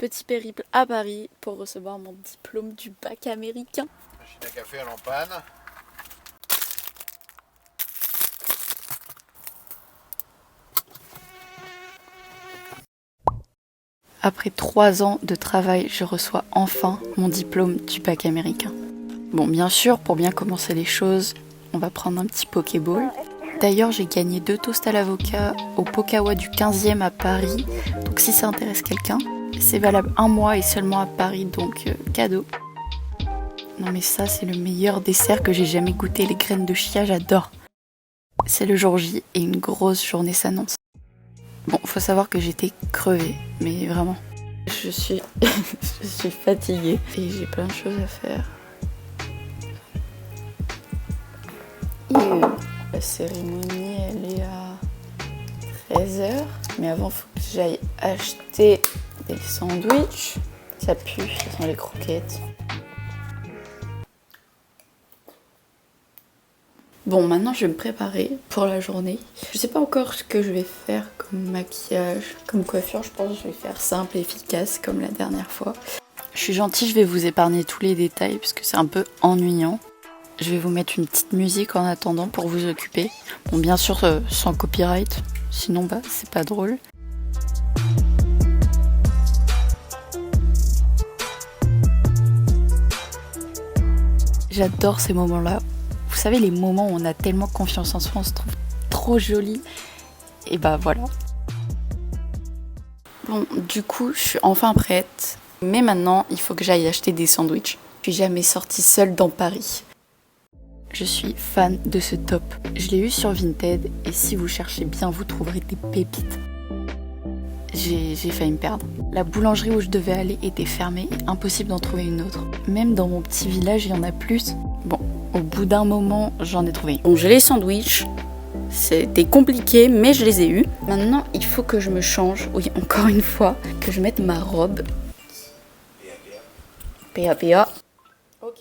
petit périple à Paris pour recevoir mon diplôme du bac américain. Machine à café à l'empanne. Après 3 ans de travail, je reçois enfin mon diplôme du bac américain. Bon, bien sûr, pour bien commencer les choses, on va prendre un petit Pokéball. D'ailleurs, j'ai gagné 2 toasts à l'avocat au Pokawa du 15e à Paris. Donc si ça intéresse quelqu'un, c'est valable 1 mois et seulement à Paris, donc cadeau. Non mais ça, c'est le meilleur dessert que j'ai jamais goûté. Les graines de chia, j'adore. C'est le jour J et une grosse journée s'annonce. Bon, faut savoir que j'étais crevée, mais vraiment. Je suis fatiguée et j'ai plein de choses à faire. La cérémonie, elle est à 13h. Mais avant, faut que j'aille acheter des sandwichs. Ça pue, ça sent les croquettes. Bon, maintenant je vais me préparer pour la journée. Je sais pas encore ce que je vais faire comme maquillage, comme coiffure. Je pense que je vais faire simple et efficace comme la dernière fois. Je suis gentille, je vais vous épargner tous les détails parce que c'est un peu ennuyant. Je vais vous mettre une petite musique en attendant pour vous occuper. Bon, bien sûr sans copyright, sinon bah c'est pas drôle. J'adore ces moments-là. Vous savez, les moments où on a tellement confiance en soi, on se trouve trop jolie. Et bah voilà. Bon, du coup, je suis enfin prête. Mais maintenant, il faut que j'aille acheter des sandwichs. Je suis jamais sortie seule dans Paris. Je suis fan de ce top. Je l'ai eu sur Vinted et si vous cherchez bien, vous trouverez des pépites. J'ai failli me perdre. La boulangerie où je devais aller était fermée et impossible d'en trouver une autre. Même dans mon petit village, il y en a plus. Bon, au bout d'un moment, j'en ai trouvé. Bon, j'ai les sandwichs. C'était compliqué, mais je les ai eus. Maintenant, il faut que je me change. Oui, encore une fois, que je mette ma robe. PA. Ok.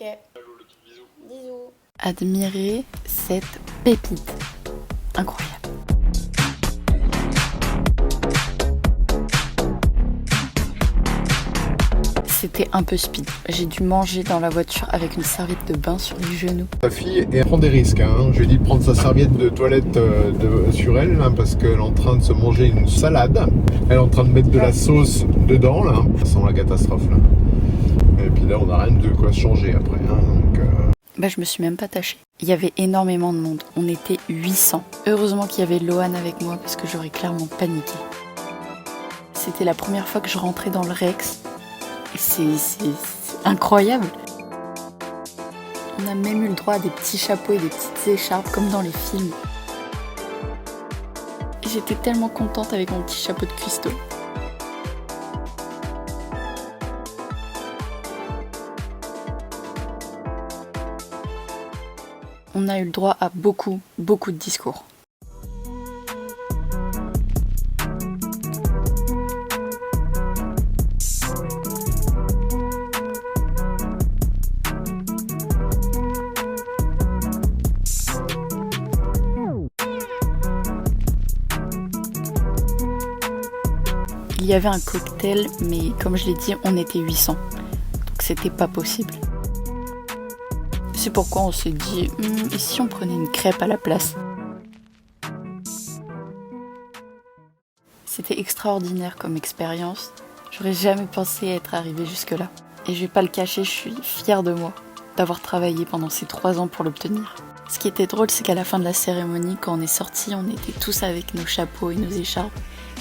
Bisous. Admirez cette pépite. Incroyable. C'était un peu speed. J'ai dû manger dans la voiture avec une serviette de bain sur les genoux. Ta fille prend des risques. Hein. Je lui ai dit de prendre sa serviette de toilette sur elle hein, parce qu'elle est en train de se manger une salade. Elle est en train de mettre de la sauce dedans. Là. Ça sent la catastrophe. Là. Et puis là, on n'a rien de quoi se changer après. Hein, donc, Bah, je me suis même pas tâchée. Il y avait énormément de monde. On était 800. Heureusement qu'il y avait Lohan avec moi parce que j'aurais clairement paniqué. C'était la première fois que je rentrais dans le Rex. C'est incroyable. On a même eu le droit à des petits chapeaux et des petites écharpes comme dans les films. J'étais tellement contente avec mon petit chapeau de cuistot. On a eu le droit à beaucoup de discours. Il y avait un cocktail, mais comme je l'ai dit, on était 800. Donc c'était pas possible. C'est pourquoi on s'est dit, et si on prenait une crêpe à la place? C'était extraordinaire comme expérience. J'aurais jamais pensé être arrivée jusque-là. Et je vais pas le cacher, je suis fière de moi d'avoir travaillé pendant ces 3 ans pour l'obtenir. Ce qui était drôle, c'est qu'à la fin de la cérémonie, quand on est sortis, on était tous avec nos chapeaux et nos écharpes.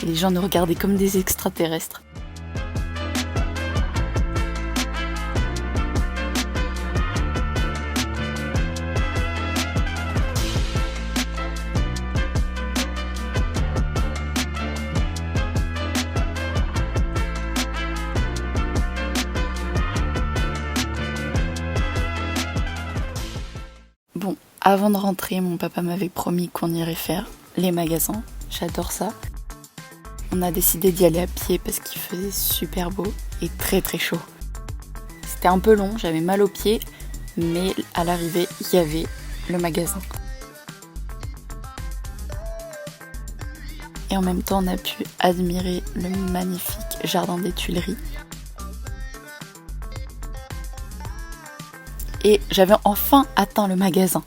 Et les gens nous regardaient comme des extraterrestres. Bon, avant de rentrer, mon papa m'avait promis qu'on irait faire les magasins. J'adore ça. On a décidé d'y aller à pied parce qu'il faisait super beau et très chaud. C'était un peu long, j'avais mal aux pieds, mais à l'arrivée, il y avait le magasin. Et en même temps, on a pu admirer le magnifique jardin des Tuileries. et j'avais enfin atteint le magasin.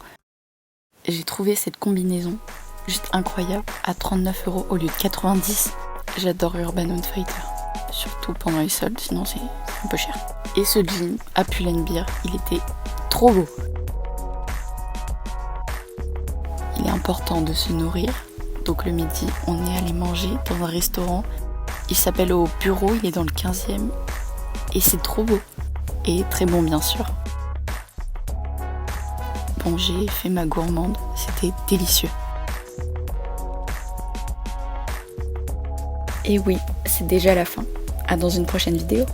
J'ai trouvé cette combinaison juste incroyable à 39 € au lieu de 90. J'adore Urban Outfitter, surtout pendant les soldes, sinon c'est un peu cher. Et ce jean à Pull&Bear, il était trop beau. Il est important de se nourrir, donc le midi, on est allé manger dans un restaurant. Il s'appelle Au Bureau, il est dans le 15e, et c'est trop beau, et très bon bien sûr. Bon, j'ai fait ma gourmande, c'était délicieux. Et oui, c'est déjà la fin. À dans une prochaine vidéo.